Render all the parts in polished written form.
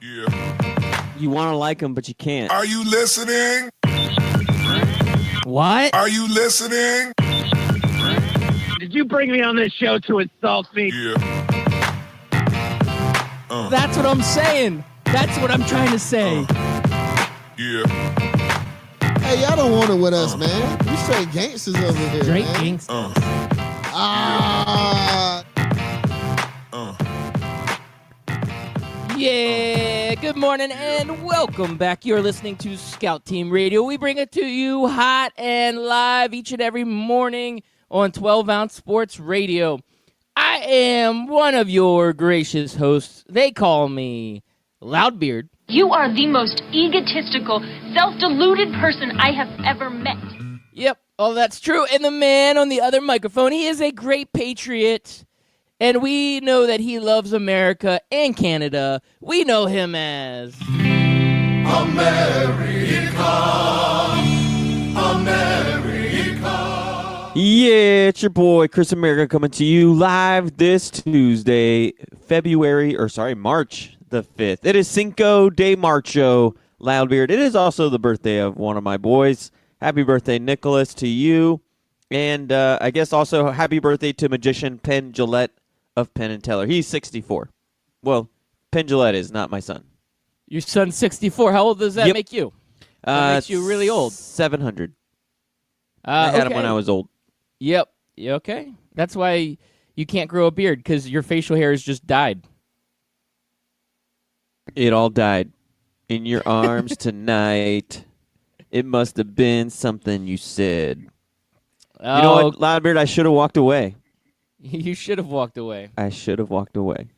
Yeah. You want to like him, but you can't. Are you listening? What? Are you listening? Did you bring me on this show to insult me? Yeah. That's what I'm saying. That's what I'm trying to say. Yeah. Hey, y'all don't want it with us, man. We straight gangsters over here. Straight man. gangsters. Ah. Yeah, good morning and welcome back. You're listening to Scout Team Radio. We bring it to you hot and live each and every morning on 12-ounce Sports Radio. I am one of your gracious hosts. They call me Loudbeard. You are the most egotistical, self-deluded person I have ever met. Yep, all that's true. And the man on the other microphone, he is a great patriot. And we know that he loves America and Canada. We know him as Yeah, it's your boy Chris America coming to you live this Tuesday, March the 5th. It is Cinco de Marcho, Loudbeard. It is also the birthday of one of my boys. Happy birthday, Nicholas, to you. And I guess also happy birthday to magician Penn Jillette of Penn & Teller. He's 64. Well, Penn Jillette is not my son. your son's 64. How old does that make you? That makes you really old. 700. I had him when I was old. Yep. Yeah, okay. That's why you can't grow a beard, because your facial hair has just died. It all died in your arms tonight. It must have been something you said. Oh, You know what, Loudbeard? I should have walked away. You should have walked away. I should have walked away.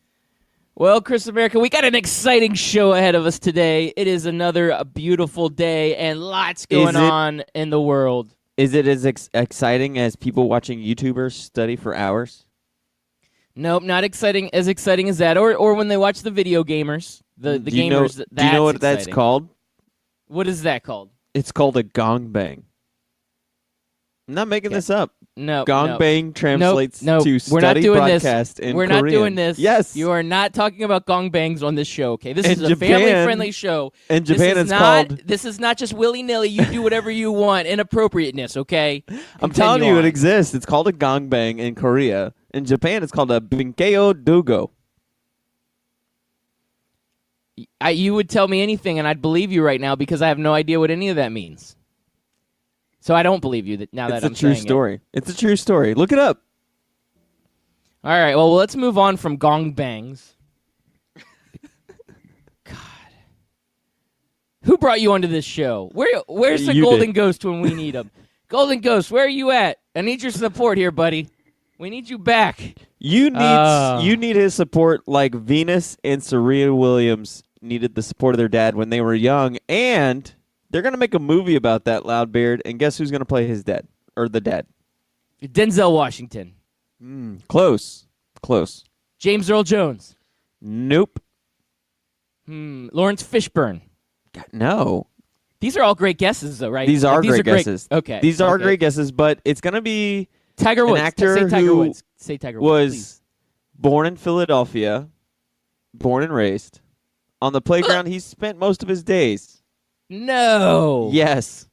Well, Chris America, we got an exciting show ahead of us today. It is another beautiful day and lots going on in the world. Is it as exciting as people watching YouTubers study for hours? Nope, not exciting as that. Or when they watch the video gamers, the Do you gamers. know, do you know what that's exciting. called? What is that called? It's called a gong bang. I'm not making this up. No. Gong bang translates Nope. to We're not study doing broadcast this. in We're Korean. not doing this. Yes. You are not talking about gong bangs on this show, okay? This In is a Japan- family-friendly show. In Japan, it's called... called... This is not just willy-nilly. You do whatever you want. Inappropriateness, okay? I'm telling you, Continue it on. exists. It's called a gong bang in Korea. In Japan, it's called a binkeo dugo. You would tell me anything, and I'd believe you right now because I have no idea what any of that means. So I don't believe you now that I'm It's a true saying story. It's a true story. Look it up. All right, well, let's move on from gong bangs. God. Who brought you onto this show? Where's the You Golden did. Ghost when we need him? Golden Ghost, where are you at? I need your support here, buddy. We need you back. You need his support like Venus and Serena Williams needed the support of their dad when they were young, and they're going to make a movie about that, Loudbeard, and guess who's going to play his dad? Or the dad? Denzel Washington. Close. James Earl Jones. Nope. Lawrence Fishburne. No. These are all great guesses, though, right? These are Like, great guesses. Okay. These are okay. great guesses, but it's going to be Tiger an Woods. actor Say Tiger who Woods. Say Tiger Woods, please. was born in Philadelphia, born and raised. On the playground, he spent most of his days. No. Yes.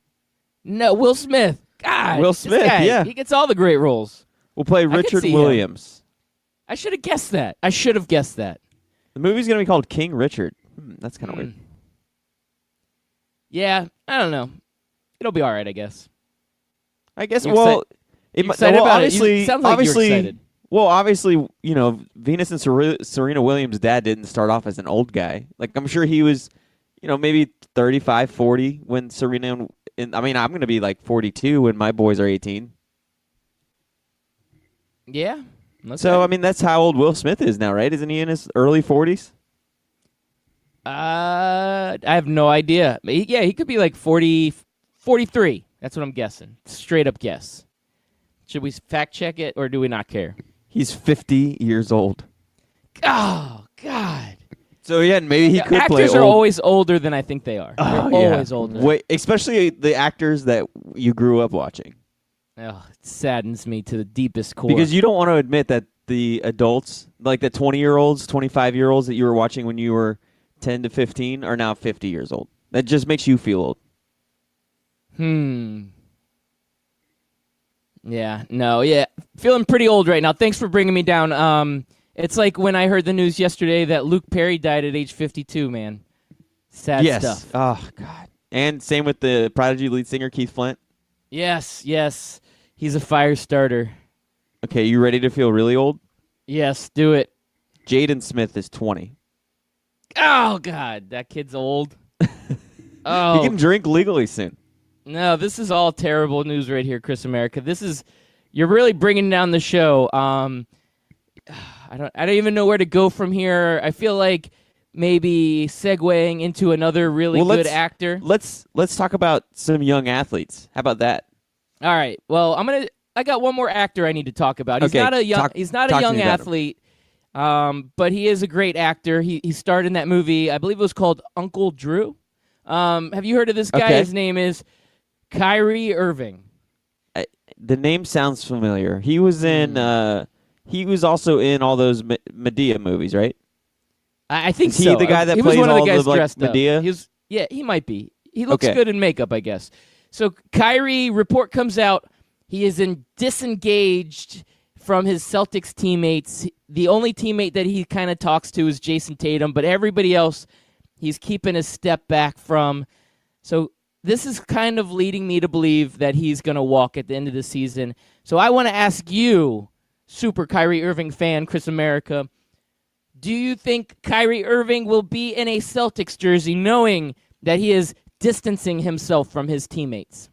No, Will Smith. God. Will this Smith, guy, yeah. He gets all the great roles. We'll play could Richard see him. Williams. I should have guessed that. I should have guessed that. The movie's going to be called King Richard. That's kind of weird. Yeah, I don't know. It'll be all right, I guess. I guess, You well, you excited about it? obviously, Sounds like you're excited. Well, obviously, you know, Venus and Serena Williams' dad didn't start off as an old guy. Like, I'm sure he was, you know, maybe 35, 40 when Serena and I mean, I'm going to be like 42 when my boys are 18. Yeah. Okay. So, I mean, that's how old Will Smith is now, right? Isn't he in his early 40s? I have no idea. He could be like 40, 43. That's what I'm guessing. Straight up guess. Should we fact check it, or do we not care? He's 50 years old. Oh, God. So, yeah, maybe he could play Actors are old. always older than I think they are. Oh, They're yeah. always older. Wait, especially the actors that you grew up watching. Oh, it saddens me to the deepest core. Because you don't want to admit that the adults, like the 20-year-olds, 25-year-olds that you were watching when you were 10 to 15 are now 50 years old. That just makes you feel old. Yeah, no, yeah. Feeling pretty old right now. Thanks for bringing me down. It's like when I heard the news yesterday that Luke Perry died at age 52, man. Sad Yes. stuff. Oh, God. And same with the Prodigy lead singer, Keith Flint. Yes. He's a fire starter. Okay, you ready to feel really old? Yes, do it. Jaden Smith is 20. Oh, God, that kid's old. He Oh, can drink legally soon. no, this is all terrible news right here, Chris America. You're really bringing down the show. I don't even know where to go from here. I feel like maybe segueing into another really Well, good actor. Let's talk about some young athletes. How about that? All right. Well, I got one more actor I need to talk about. He's Okay, not a young talk young to me about him. athlete. But he is a great actor. He starred in that movie. I believe it was called Uncle Drew. Have you heard of this guy? Okay. His name is Kyrie Irving. The name sounds familiar. He was in. He was also in all those Medea movies, right? I think Is he so. the guy that he was plays one of all the guys the, like, dressed Medea? up. He might be. He looks Okay. good in makeup, I guess. So Kyrie, report comes out, he is disengaged from his Celtics teammates. The only teammate that he kind of talks to is Jason Tatum, but everybody else he's keeping a step back from. So this is kind of leading me to believe that he's going to walk at the end of the season. So I want to ask you, super Kyrie Irving fan, Chris America, do you think Kyrie Irving will be in a Celtics jersey knowing that he is distancing himself from his teammates?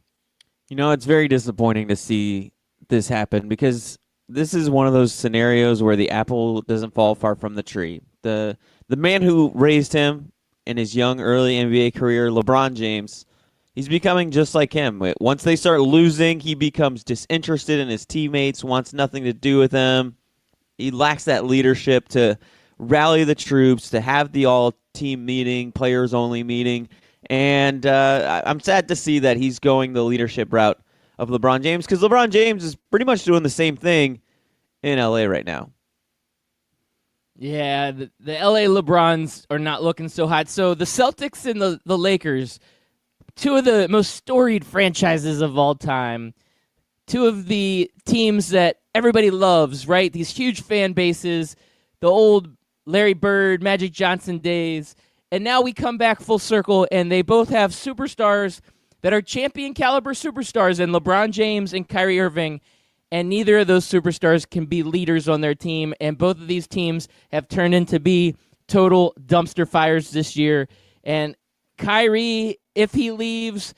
You know, it's very disappointing to see this happen because this is one of those scenarios where the apple doesn't fall far from the tree. The man who raised him in his young, early NBA career, LeBron James, he's becoming just like him. Once they start losing, he becomes disinterested in his teammates, wants nothing to do with them. He lacks that leadership to rally the troops, to have the all-team meeting, players-only meeting. And I'm sad to see that he's going the leadership route of LeBron James because LeBron James is pretty much doing the same thing in LA right now. Yeah, the LA LeBrons are not looking so hot. So the Celtics and the Lakers, two of the most storied franchises of all time, two of the teams that everybody loves, right? These huge fan bases, the old Larry Bird, Magic Johnson days. And now we come back full circle, and they both have superstars that are champion caliber superstars, and LeBron James and Kyrie Irving, and neither of those superstars can be leaders on their team, and both of these teams have turned into be total dumpster fires this year. And Kyrie, if he leaves,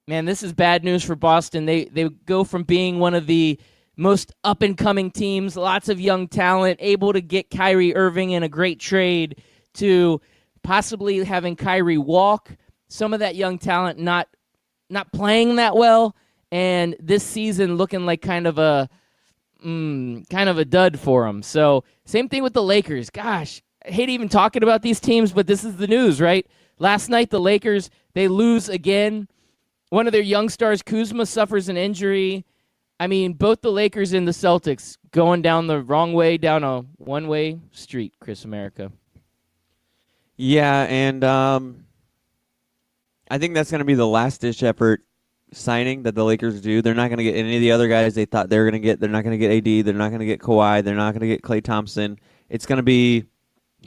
man, this is bad news for Boston. They go from being one of the most up-and-coming teams, lots of young talent, able to get Kyrie Irving in a great trade, to possibly having Kyrie walk, some of that young talent not playing that well, and this season looking like kind of a dud for him. So same thing with the Lakers. Gosh, I hate even talking about these teams, but this is the news, right? Last night the Lakers, they lose again. One of their young stars, Kuzma, suffers an injury. I mean, both the Lakers and the Celtics going down the wrong way, down a one-way street, Chris America. Yeah, and I think that's going to be the last-ditch effort signing that the Lakers do. They're not going to get any of the other guys they thought they were going to get. They're not going to get AD. They're not going to get Kawhi. They're not going to get Klay Thompson. It's going to be,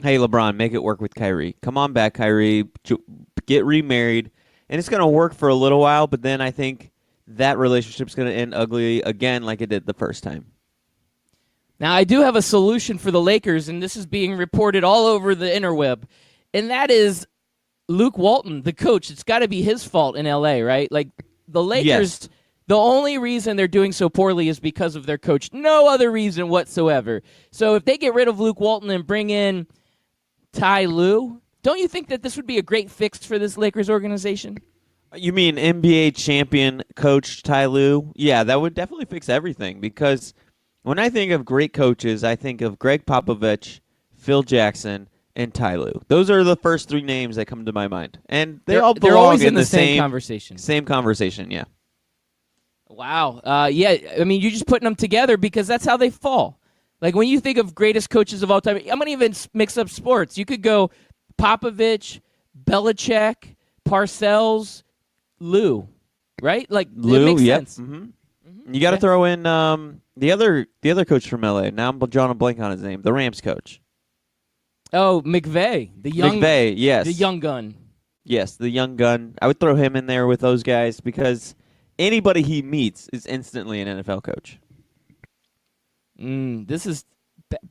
hey, LeBron, make it work with Kyrie. Come on back, Kyrie. Get remarried. And it's going to work for a little while, but then I think that relationship's going to end ugly again like it did the first time. Now, I do have a solution for the Lakers, and this is being reported all over the interweb, and that is Luke Walton, the coach. It's got to be his fault in L.A., right? Like, the Lakers, Yes. The only reason they're doing so poorly is because of their coach. No other reason whatsoever. So if they get rid of Luke Walton and bring in Ty Lue, don't you think that this would be a great fix for this Lakers organization? You mean NBA champion coach Ty Lue? Yeah, that would definitely fix everything because when I think of great coaches, I think of Greg Popovich, Phil Jackson, and Ty Lue. Those are the first three names that come to my mind. And they're all they're belong always in the same conversation. Same conversation, yeah. Wow. Yeah, I mean, you're just putting them together because that's how they fall. Like, when you think of greatest coaches of all time, I'm going to even mix up sports. You could go Popovich, Belichick, Parcells, Lou, right? Like, it Lou, makes yep. sense. You got to Okay. throw in the other coach from LA. Now I'm drawing a blank on his name. The Rams coach. Oh, McVay, the young McVay, yes. the young gun. Yes, the young gun. I would throw him in there with those guys because anybody he meets is instantly an NFL coach. This is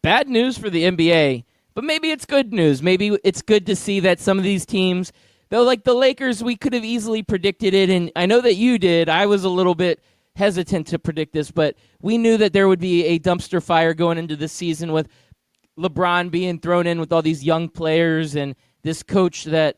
bad news for the NBA, but maybe it's good news. Maybe it's good to see that some of these teams, though, like the Lakers, we could have easily predicted it, and I know that you did. I was a little bit hesitant to predict this, but we knew that there would be a dumpster fire going into this season with LeBron being thrown in with all these young players and this coach that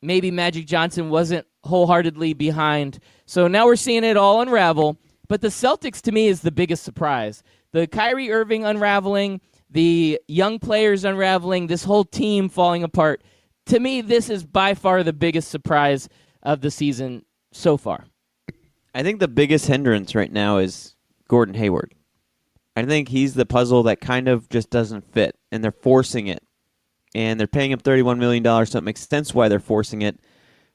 maybe Magic Johnson wasn't wholeheartedly behind. So now we're seeing it all unravel. But the Celtics, to me, is the biggest surprise. The Kyrie Irving unraveling, the young players unraveling, this whole team falling apart. To me, this is by far the biggest surprise of the season so far. I think the biggest hindrance right now is Gordon Hayward. I think he's the puzzle that kind of just doesn't fit, and they're forcing it. And they're paying him $31 million, so it makes sense why they're forcing it.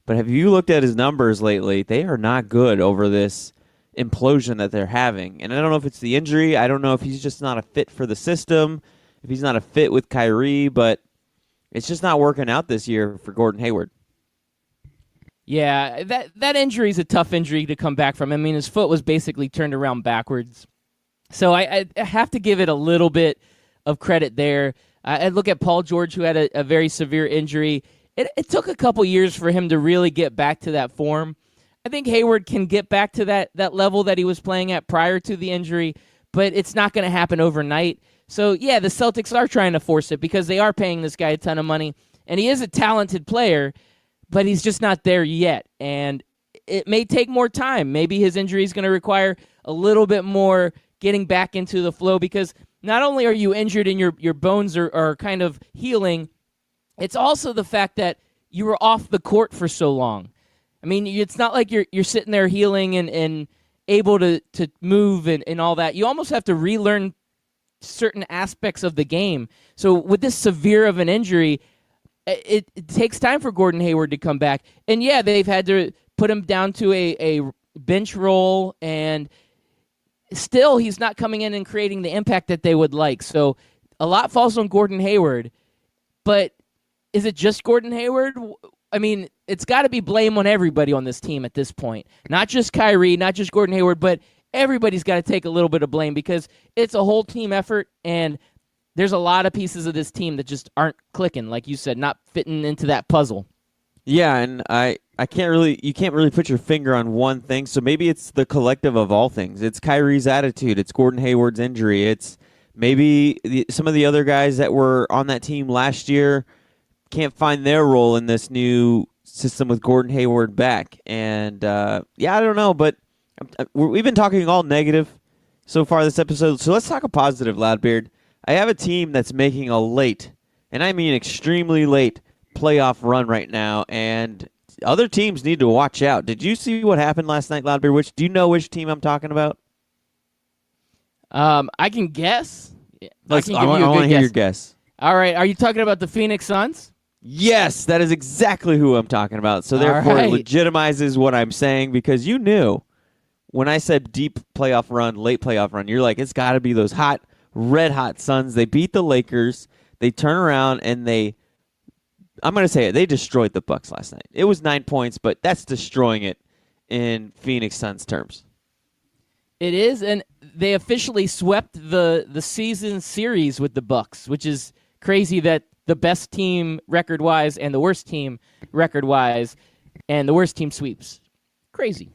But have you looked at his numbers lately? They are not good over this implosion that they're having. And I don't know if it's the injury. I don't know if he's just not a fit for the system, if he's not a fit with Kyrie, but it's just not working out this year for Gordon Hayward. Yeah, that injury is a tough injury to come back from. I mean, his foot was basically turned around backwards. So I have to give it a little bit of credit there. I look at Paul George, who had a very severe injury. It took a couple years for him to really get back to that form. I think Hayward can get back to that level that he was playing at prior to the injury, but it's not going to happen overnight. So, yeah, the Celtics are trying to force it because they are paying this guy a ton of money, and he is a talented player, but he's just not there yet. And it may take more time. Maybe his injury is going to require a little bit more getting back into the flow because not only are you injured and your bones are kind of healing, it's also the fact that you were off the court for so long. I mean, it's not like you're sitting there healing and able to move and all that. You almost have to relearn certain aspects of the game. So with this severe of an injury, it takes time for Gordon Hayward to come back. And, yeah, they've had to put him down to a bench role, and still he's not coming in and creating the impact that they would like. So a lot falls on Gordon Hayward. But is it just Gordon Hayward? I mean, it's got to be blame on everybody on this team at this point. Not just Kyrie, not just Gordon Hayward, but everybody's got to take a little bit of blame because it's a whole team effort, and there's a lot of pieces of this team that just aren't clicking, like you said, not fitting into that puzzle. Yeah, and you can't really put your finger on one thing, so maybe it's the collective of all things. It's Kyrie's attitude, it's Gordon Hayward's injury, it's maybe some of the other guys that were on that team last year can't find their role in this new system with Gordon Hayward back. And, I don't know, but we've been talking all negative so far this episode, so let's talk a positive, Loudbeard. I have a team that's making a late, and I mean extremely late, playoff run right now, and other teams need to watch out. Did you see what happened last night, Loudbeard? Do you know which team I'm talking about? I can guess. I want to hear your guess. All right, are you talking about the Phoenix Suns? Yes, that is exactly who I'm talking about. So therefore, right. It legitimizes what I'm saying because you knew when I said deep playoff run, late playoff run, you're like, it's got to be those hot, red-hot Suns. They beat the Lakers. They turn around and I'm going to say it, they destroyed the Bucks last night. It was 9 points, but that's destroying it in Phoenix Suns terms. It is, and they officially swept the season series with the Bucks, which is crazy that the best team record-wise and the worst team record-wise and the worst team sweeps. Crazy.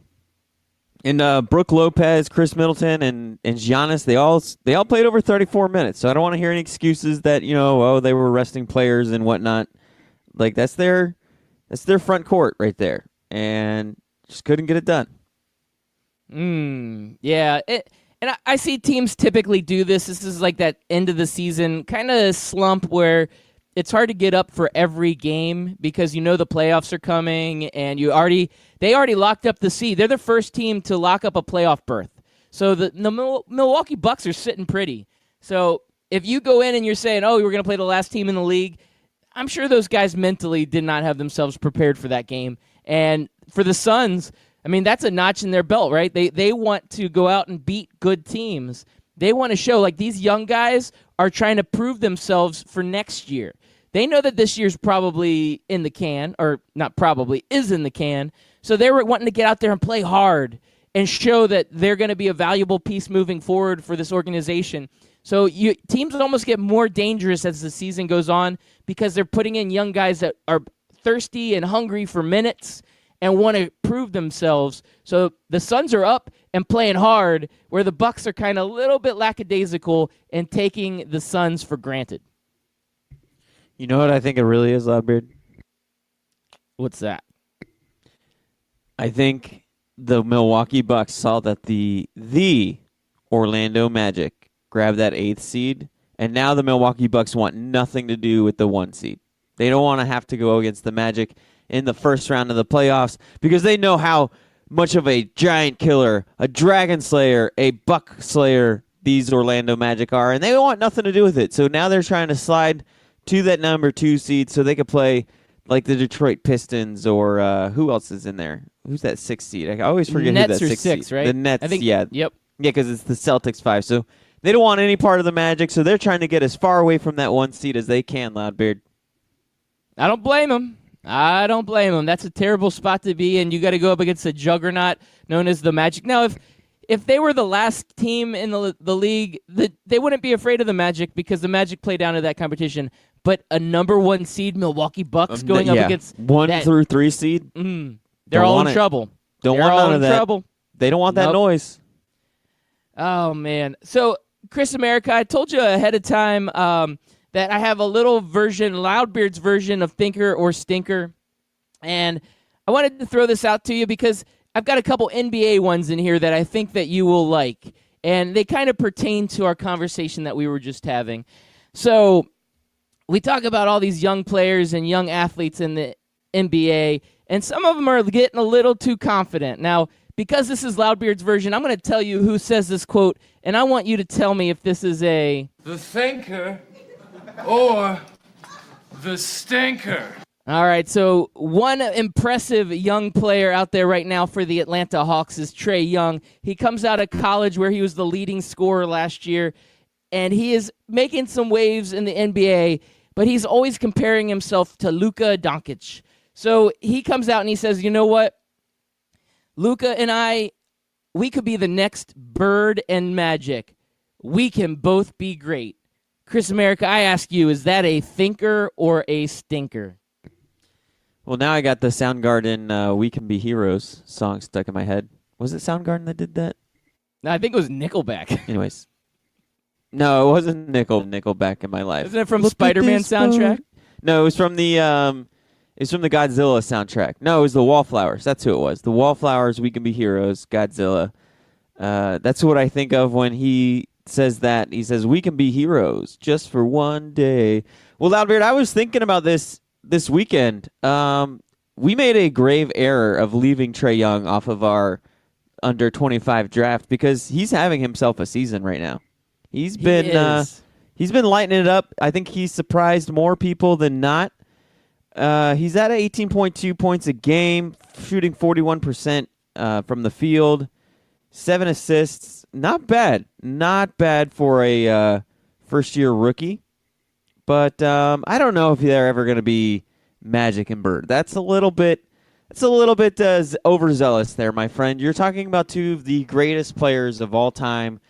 And Brooke Lopez, Chris Middleton, and Giannis, they all played over 34 minutes. So I don't want to hear any excuses that, they were resting players and whatnot. Like that's their front court right there. And just couldn't get it done. Yeah. And I see teams typically do this. This is like that end of the season kind of slump where it's hard to get up for every game because the playoffs are coming and they already locked up the seed. They're the first team to lock up a playoff berth. So the Milwaukee Bucks are sitting pretty. So if you go in and you're saying, we're going to play the last team in the league, I'm sure those guys mentally did not have themselves prepared for that game. And for the Suns, I mean, that's a notch in their belt, right? They want to go out and beat good teams. They want to show, like, these young guys are trying to prove themselves for next year. They know that this year's probably in the can, or not probably, is in the can. So they were wanting to get out there and play hard and show that they're going to be a valuable piece moving forward for this organization. So teams almost get more dangerous as the season goes on because they're putting in young guys that are thirsty and hungry for minutes and want to prove themselves. So the Suns are up and playing hard, where the Bucks are kind of a little bit lackadaisical and taking the Suns for granted. You know what I think it really is, Loudbeard? What's that? I think the Milwaukee Bucks saw that the Orlando Magic grabbed that 8th seed, and now the Milwaukee Bucks want nothing to do with the 1 seed. They don't want to have to go against the Magic in the first round of the playoffs because they know how much of a giant killer, a dragon slayer, a buck slayer these Orlando Magic are, and they want nothing to do with it. So now they're trying to slide to that number 2 seed so they could play like the Detroit Pistons or who else is in there? Who's that 6th seed? I always forget Nets who that are 6th six, seed. right? The Nets, I think, yeah. Yep. Yeah, because it's the Celtics 5. So they don't want any part of the Magic, so they're trying to get as far away from that 1 seed as they can, Loudbeard. I don't blame them. That's a terrible spot to be in. You got to go up against a juggernaut known as the Magic. Now, if they were the last team in the league, they wouldn't be afraid of the Magic because the Magic play down to that competition. But a number 1 seed Milwaukee Bucks going up against 1 through 3 seed, they're all in trouble. Don't they're want all none of in that. trouble. They don't want that Nope. noise. Oh, man. So, Chris America, I told you ahead of time that I have a little version, Loudbeard's version of Thinker or Stinker. And I wanted to throw this out to you because I've got a couple NBA ones in here that I think that you will like. And they kind of pertain to our conversation that we were just having. So, we talk about all these young players and young athletes in the NBA, and some of them are getting a little too confident. Now, because this is Loudbeard's version, I'm going to tell you who says this quote, and I want you to tell me if this is the thinker or the stinker. All right, so one impressive young player out there right now for the Atlanta Hawks is Trae Young. He comes out of college where he was the leading scorer last year, and he is making some waves in the NBA, but he's always comparing himself to Luka Doncic. So he comes out and he says, you know what? Luka and I, we could be the next Bird and Magic. We can both be great. Chris America, I ask you, is that a thinker or a stinker? Well, now I got the Soundgarden We Can Be Heroes song stuck in my head. Was it Soundgarden that did that? No, I think it was Nickelback. Anyways. No, it wasn't Nickelback in my life. Isn't it from Look at Spider-Man this soundtrack? boat. No, it was from the Godzilla soundtrack. No, it was the Wallflowers. That's who it was. The Wallflowers, We Can Be Heroes, Godzilla. That's what I think of when he says that. He says, we can be heroes just for one day. Well, Loudbeard, I was thinking about this weekend. We made a grave error of leaving Trae Young off of our under 25 draft because he's having himself a season right now. He's been lighting it up. I think he's surprised more people than not. He's at 18.2 points a game, shooting 41% from the field, 7 assists. Not bad. Not bad for a first-year rookie. But I don't know if they're ever going to be Magic and Bird. That's a little bit overzealous there, my friend. You're talking about two of the greatest players of all time.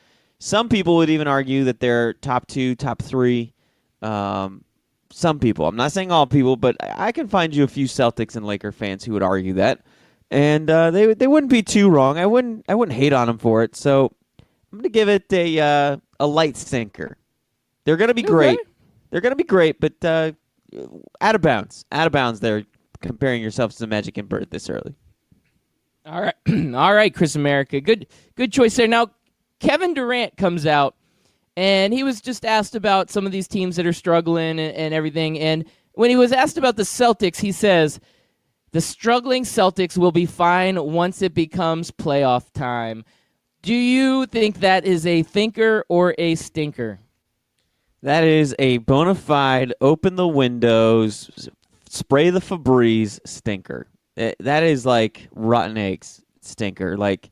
Some people would even argue that they're top 2, top 3. Some people. I'm not saying all people, but I can find you a few Celtics and Laker fans who would argue that. And they wouldn't be too wrong. I wouldn't hate on them for it. So I'm going to give it a light stinker. They're going to be great. They're going to be great, but out of bounds. Out of bounds there, comparing yourselves to Magic and Bird this early. All right. All right, Chris America. Good choice there. Now, Kevin Durant comes out, and he was just asked about some of these teams that are struggling and everything. And when he was asked about the Celtics, he says, the struggling Celtics will be fine once it becomes playoff time. Do you think that is a thinker or a stinker? That is a bona fide open the windows, spray the Febreze stinker. That is like rotten eggs stinker. Like,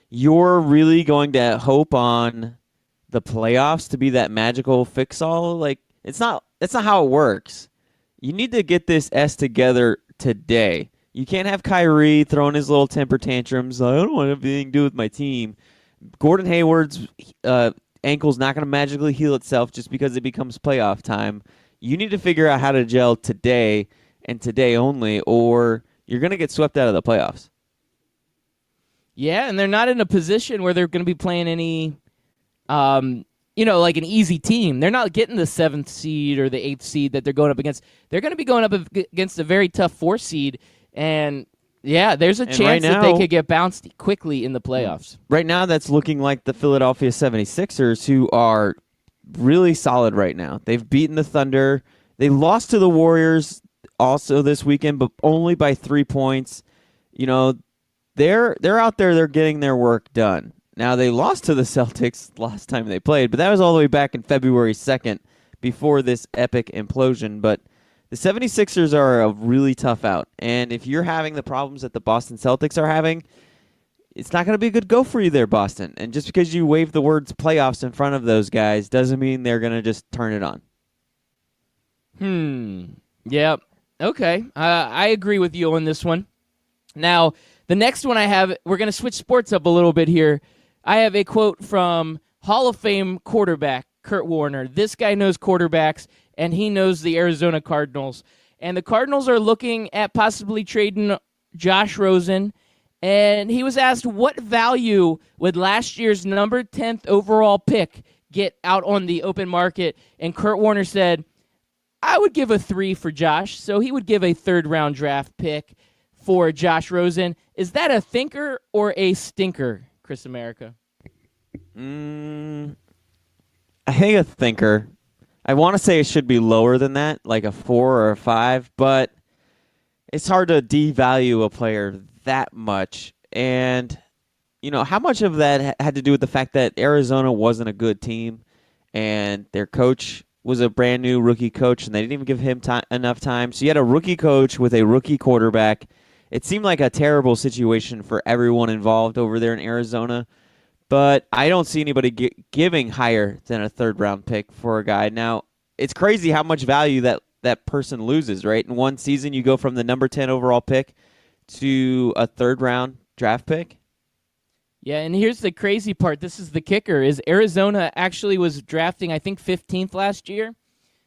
you're really going to hope on the playoffs to be that magical fix-all? Like, that's not how it works. You need to get this S together today. You can't have Kyrie throwing his little temper tantrums. I don't want anything to do with my team. Gordon Hayward's ankle's not going to magically heal itself just because it becomes playoff time. You need to figure out how to gel today and today only, or you're going to get swept out of the playoffs. Yeah, and they're not in a position where they're going to be playing any, like an easy team. They're not getting the 7th seed or the 8th seed that they're going up against. They're going to be going up against a very tough 4 seed, and yeah, there's a chance that they could get bounced quickly in the playoffs. Right now, that's looking like the Philadelphia 76ers, who are really solid right now. They've beaten the Thunder. They lost to the Warriors also this weekend, but only by 3 points. You know, they're out there. They're getting their work done. Now, they lost to the Celtics last time they played, but that was all the way back in February 2nd before this epic implosion. But the 76ers are a really tough out. And if you're having the problems that the Boston Celtics are having, it's not going to be a good go for you there, Boston. And just because you wave the words playoffs in front of those guys doesn't mean they're going to just turn it on. Yep. Okay. I agree with you on this one. Now, the next one I have, we're going to switch sports up a little bit here. I have a quote from Hall of Fame quarterback Kurt Warner. This guy knows quarterbacks, and he knows the Arizona Cardinals. And the Cardinals are looking at possibly trading Josh Rosen. And he was asked, what value would last year's number 10th overall pick get out on the open market? And Kurt Warner said, I would give a 3 for Josh. So he would give a 3rd-round draft pick for Josh Rosen. Is that a thinker or a stinker, Chris America? I think a thinker. I want to say it should be lower than that, like a 4 or a 5, but it's hard to devalue a player that much. And, how much of that had to do with the fact that Arizona wasn't a good team and their coach was a brand new rookie coach and they didn't even give him enough time. So you had a rookie coach with a rookie quarterback. It seemed like a terrible situation for everyone involved over there in Arizona. But I don't see anybody giving higher than a 3rd-round pick for a guy. Now, it's crazy how much value that person loses, right? In one season, you go from the number 10 overall pick to a 3rd-round draft pick. Yeah, and here's the crazy part. This is the kicker, is Arizona actually was drafting, I think, 15th last year.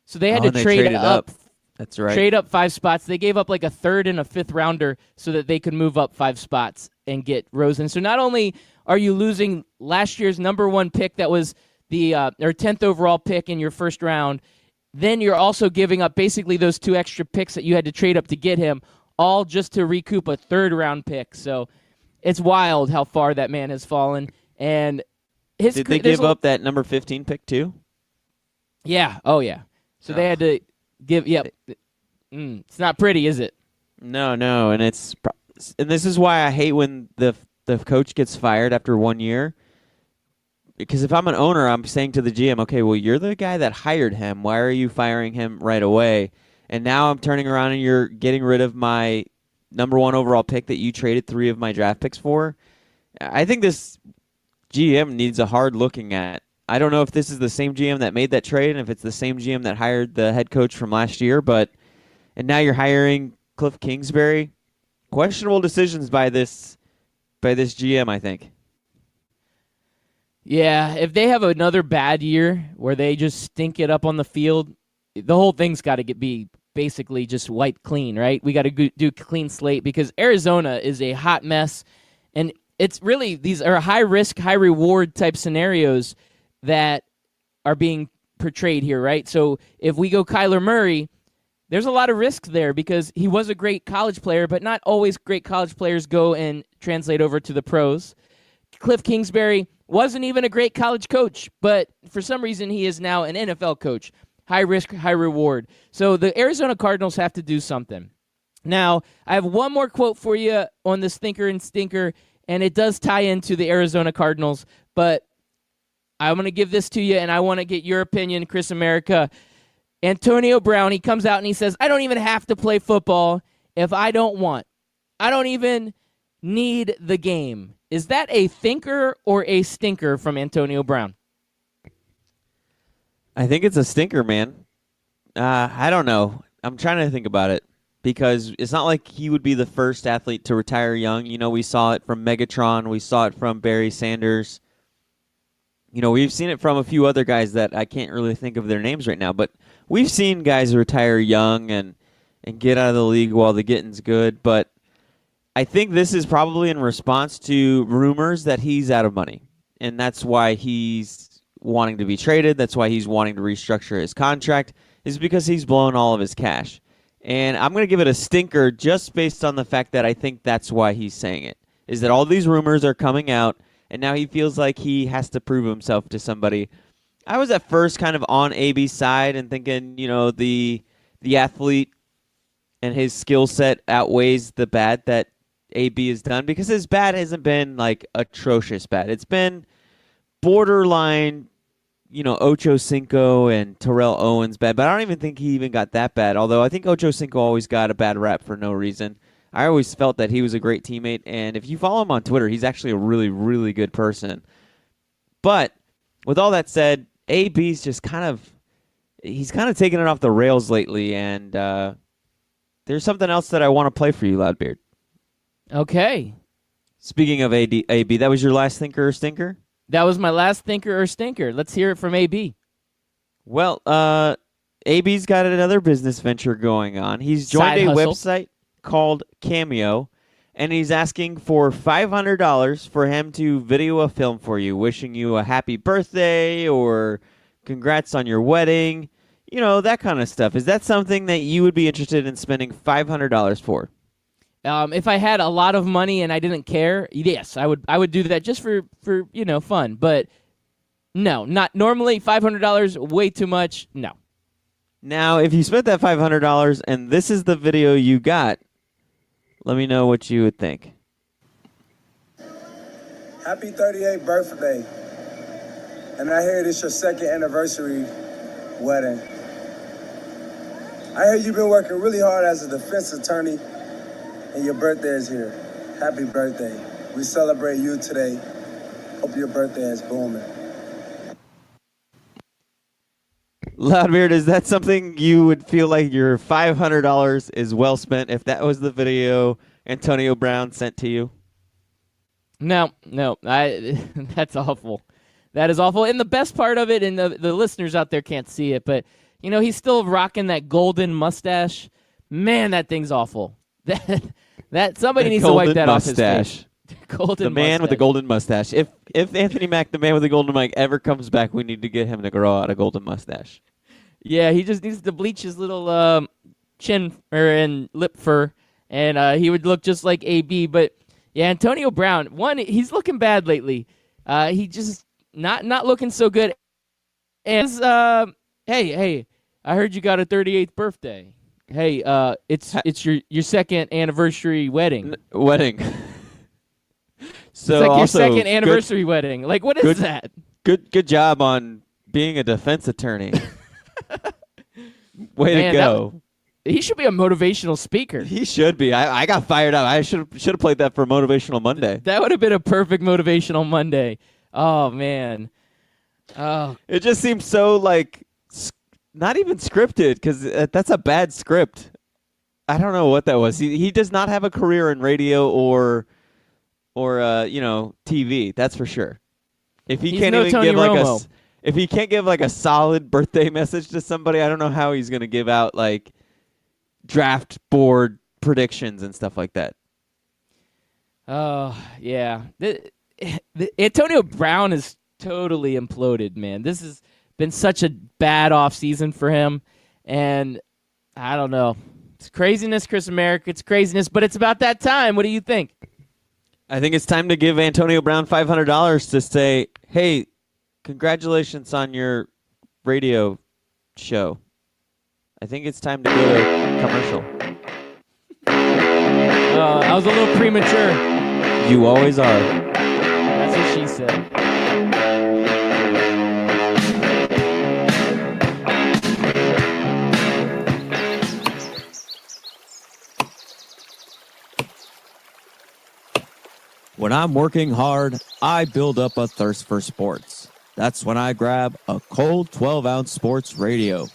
So they had to trade up. That's right. Trade up 5 spots. They gave up like a 3rd and a 5th rounder so that they could move up 5 spots and get Rosen. So not only are you losing last year's number 1 pick that was the or 10th overall pick in your 1st round, then you're also giving up basically those 2 extra picks that you had to trade up to get him, all just to recoup a 3rd-round pick. So it's wild how far that man has fallen. And did they give up that number 15 pick too? Yeah. Oh, yeah. So they had to give. Yep. It's not pretty, is it? No, and this is why I hate when the coach gets fired after 1 year. Because if I'm an owner, I'm saying to the GM, okay, well, you're the guy that hired him. Why are you firing him right away? And now I'm turning around and you're getting rid of my number 1 overall pick that you traded 3 of my draft picks for. I think this GM needs a hard looking at. I don't know if this is the same GM that made that trade and if it's the same GM that hired the head coach from last year, and now you're hiring Cliff Kingsbury. Questionable decisions by this GM, I think. Yeah, if they have another bad year where they just stink it up on the field, the whole thing's got to be basically just wiped clean, right? We got to do clean slate because Arizona is a hot mess, and it's really these are high risk, high reward type scenarios that are being portrayed here, right? So if we go Kyler Murray, there's a lot of risk there because he was a great college player, but not always great college players go and translate over to the pros. Cliff Kingsbury wasn't even a great college coach, but for some reason he is now an NFL coach. High risk, high reward. So the Arizona Cardinals have to do something. Now, I have one more quote for you on this thinker and stinker, and it does tie into the Arizona Cardinals, but I'm going to give this to you, and I want to get your opinion, Chris America. Antonio Brown, he comes out and he says, I don't even have to play football if I don't want. I don't even need the game. Is that a thinker or a stinker from Antonio Brown? I think it's a stinker, man. I don't know. I'm trying to think about it because it's not like he would be the first athlete to retire young. You know, we saw it from Megatron. We saw it from Barry Sanders. You know, we've seen it from a few other guys that I can't really think of their names right now. But we've seen guys retire young and get out of the league while the getting's good. But I think this is probably in response to rumors that he's out of money. And that's why he's wanting to be traded. That's why he's wanting to restructure his contract, is because he's blown all of his cash. And I'm going to give it a stinker just based on the fact that I think that's why he's saying it, is that all these rumors are coming out, and now he feels like he has to prove himself to somebody. I was at first kind of on AB's side and thinking, you know, the athlete and his skill set outweighs the bad that AB has done, because his bad hasn't been like atrocious bad. It's been borderline, you know, Ocho Cinco and Terrell Owens bad, but I don't even think he even got that bad, although I think Ocho Cinco always got a bad rap for no reason. I always felt that he was a great teammate, and if you follow him on Twitter, he's actually a really, really good person. But with all that said, AB's just he's kind of taken it off the rails lately, and there's something else that I want to play for you, Loudbeard. Okay. Speaking of AB, that was your last thinker or stinker? That was my last thinker or stinker. Let's hear it from AB. Well, AB's got another business venture going on. He's joined Side a hustle. website called Cameo, and he's asking for $500 for him to video a film for you, wishing you a happy birthday or congrats on your wedding, you know, that kind of stuff. Is that something that you would be interested in spending $500 for? If I had a lot of money and I didn't care, yes, I would do that just for you know, fun. But no, not normally. $500, way too much. No. Now, if you spent that $500 and this is the video you got, let me know what you would think. Happy 38th birthday. And I hear this your second anniversary wedding. I hear you've been working really hard as a defense attorney, and your birthday is here. Happy birthday. We celebrate you today. Hope your birthday is booming. Loudbeard, is that something you would feel like your $500 is well spent if that was the video Antonio Brown sent to you? No, that's awful. That is awful. And the best part of it, and the listeners out there can't see it, but, you know, he's still rocking that golden mustache. Man, that thing's awful. That somebody needs to wipe that off his face. Golden the man mustache. with the golden mustache. If Anthony Mack, the man with the golden mic, ever comes back, we need to get him to grow out a golden mustache. Yeah, he just needs to bleach his little chin and lip fur, and he would look just like AB. But yeah, Antonio Brown, he's looking bad lately. He just not looking so good. And hey, I heard you got a 38th birthday. Hey, it's your second anniversary wedding. Wedding. So it's like your also, second anniversary wedding. Like, what is that? Good job on being a defense attorney. Way Man, to go. He should be a motivational speaker. He should be. I got fired up. I should have played that for Motivational Monday. That would have been a perfect motivational Monday. Oh, man. Oh. It just seems so, like, not even scripted, because that's a bad script. I don't know what that was. He does not have a career in radio or TV. That's for sure. If he He's can't no even Tony give Romo. if he can't give like a solid birthday message to somebody, I don't know how he's gonna give out like draft board predictions and stuff like that. Oh, yeah. The Antonio Brown is totally imploded, man. This has been such a bad offseason for him, and I don't know. It's craziness, Chris America. It's craziness, but it's about that time. What do you think? I think it's time to give Antonio Brown $500 to say, hey, congratulations on your radio show. I think it's time to go to commercial. I was a little premature. You always are. That's what she said. When I'm working hard, I build up a thirst for sports. That's when I grab a cold 12-ounce sports radio.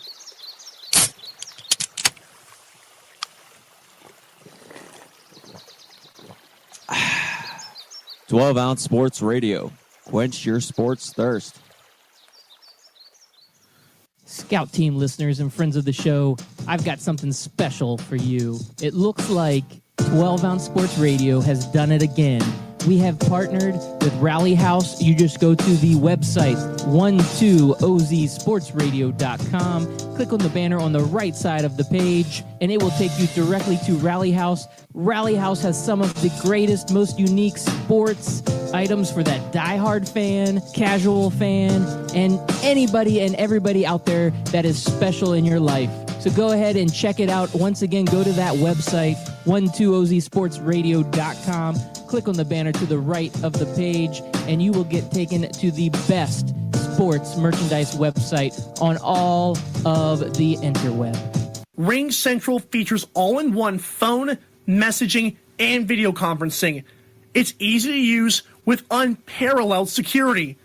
Ah, 12-ounce sports radio. Quench your sports thirst. Scout Team listeners and friends of the show, I've got something special for you. It looks like 12-ounce sports radio has done it again. We have partnered with Rally House. You just go to the website 12ozsportsradio.com. Click on the banner on the right side of the page, and it will take you directly to Rally House. Rally House has some of the greatest, most unique sports items for that diehard fan, casual fan, and anybody and everybody out there that is special in your life. So go ahead and check it out. Once again, go to that website, 12ozsportsradio.com. Click on the banner to the right of the page, and you will get taken to the best sports merchandise website on all of the interweb. Ring Central features all-in-one phone, messaging, and video conferencing. It's easy to use with unparalleled security.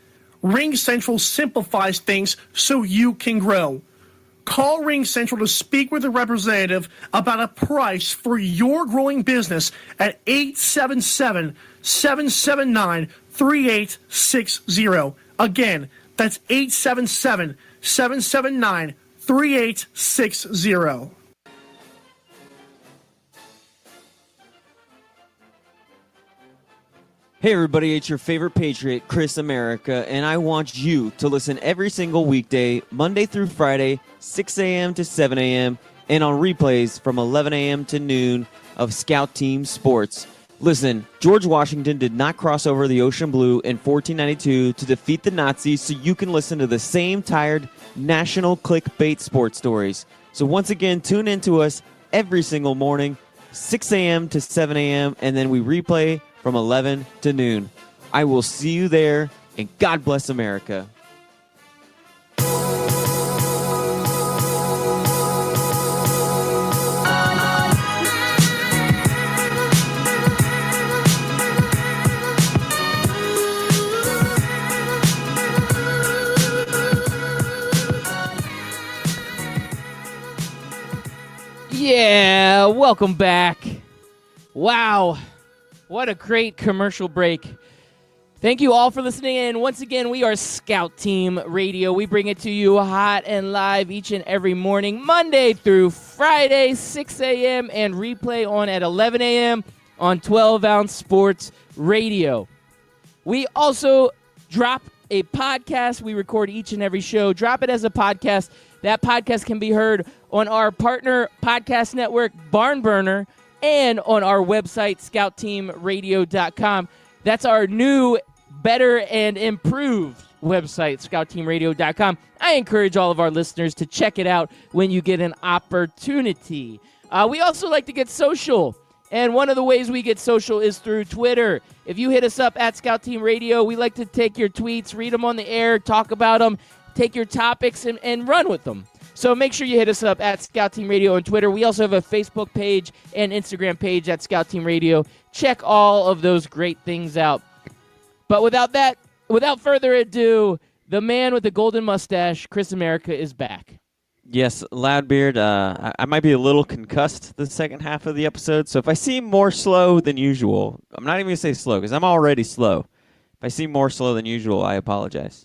Ring Central simplifies things so you can grow. Call Ring Central to speak with a representative about a price for your growing business at 877-779-3860. Again, that's 877-779-3860. Hey everybody, it's your favorite Patriot, Chris America, and I want you to listen every single weekday, Monday through Friday, 6 a.m. to 7 a.m., and on replays from 11 a.m. to noon of Scout Team Sports. Listen, George Washington did not cross over the ocean blue in 1492 to defeat the Nazis, so you can listen to the same tired national clickbait sports stories. So once again, tune in to us every single morning, 6 a.m. to 7 a.m., and then we replay from 11 to noon. I will see you there, and God bless America. Yeah, welcome back. Wow. What a great commercial break. Thank you all for listening in. Once again, we are Scout Team Radio. We bring it to you hot and live each and every morning, Monday through Friday, 6 a.m., and replay on at 11 a.m. on 12-ounce sports radio. We also drop a podcast. We record each and every show. Drop it as a podcast. That podcast can be heard on our partner podcast network, Barnburner, and on our website, scoutteamradio.com. That's our new, better, and improved website, scoutteamradio.com. I encourage all of our listeners to check it out when you get an opportunity. We also like to get social, and one of the ways we get social is through Twitter. If you hit us up at Scout Team Radio, we like to take your tweets, read them on the air, talk about them, take your topics, and run with them. So make sure you hit us up at Scout Team Radio on Twitter. We also have a Facebook page and Instagram page at Scout Team Radio. Check all of those great things out. But without further ado, the man with the golden mustache, Chris America, is back. Yes, Loudbeard, I might be a little concussed the second half of the episode, so if I seem more slow than usual, I'm not even going to say slow, because I'm already slow. If I seem more slow than usual, I apologize.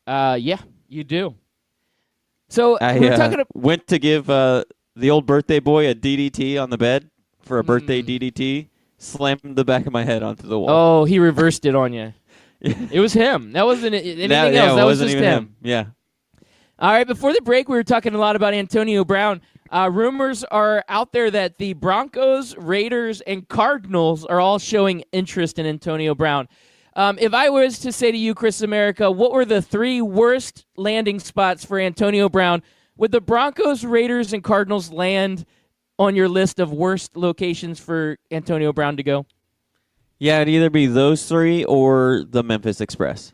Yeah, you do. So I went to give the old birthday boy a DDT on the bed for a birthday DDT, slammed the back of my head onto the wall. Oh, he reversed it on you. It was him. That wasn't anything else. That was just him. Yeah. All right, before the break, we were talking a lot about Antonio Brown. Rumors are out there that the Broncos, Raiders, and Cardinals are all showing interest in Antonio Brown. If I was to say to you, Chris America, what were the 3 worst landing spots for Antonio Brown? Would the Broncos, Raiders, and Cardinals land on your list of worst locations for Antonio Brown to go? Yeah, it'd either be those 3 or the Memphis Express.